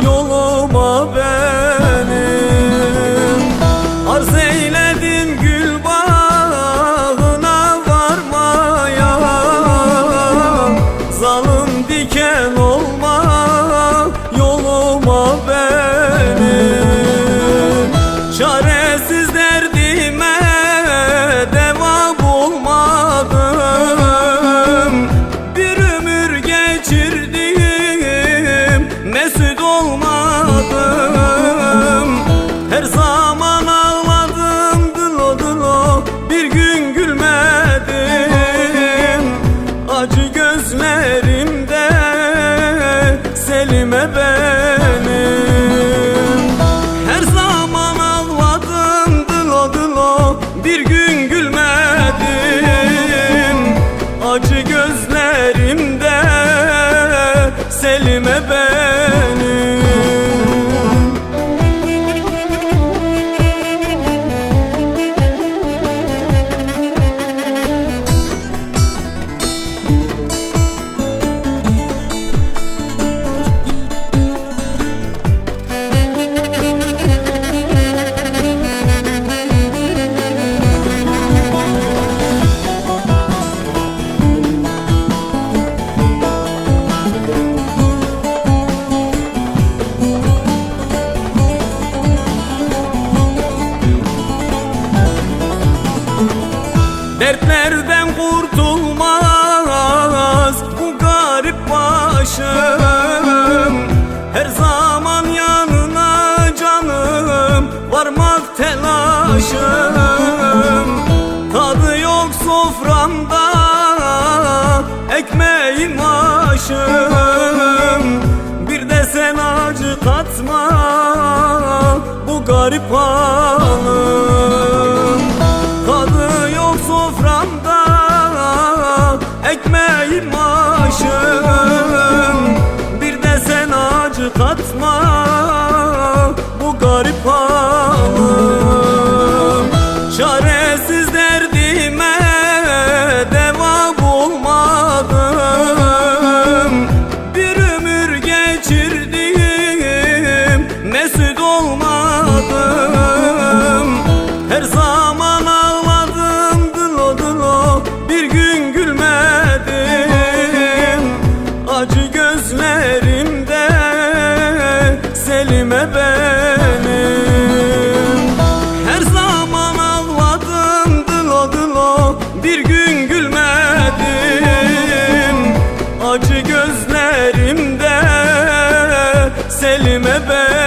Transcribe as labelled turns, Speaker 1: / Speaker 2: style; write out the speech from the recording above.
Speaker 1: yoluma benim. Arz eyledim gül bağına varmaya, zalim diken olma yoluma benim. Çaresiz derdime deva bulmadım, bir ömür geçirdim mesut olmadım. Her zaman ağladım dılo dılo, bir gün gülmedim. Acı gözlerimde Selime benim. Her zaman ağladım dılo dılo, bir gün gülmedim. Acı gözlerimde Selime benim. Dertlerden kurtulmaz bu garip başım. Her zaman yanına canım varmak telaşım. Tadı yok soframda ekmeğim aşım. Bir de sen acı katma bu garip halım. Tadı yok soframda ekmeğim aşım. Bir de sen acı katma bu garip halım. Çaresiz derdime deva bulmadım, bir ömür geçirdim mesut olmadım. Her zaman ağladım dılo dılo, bir gün gülmedim. Acı gözlerimde Selime benim. Her zaman ağladım dılo dılo, bir gün gülmedim. Acı gözlerimde Selime benim.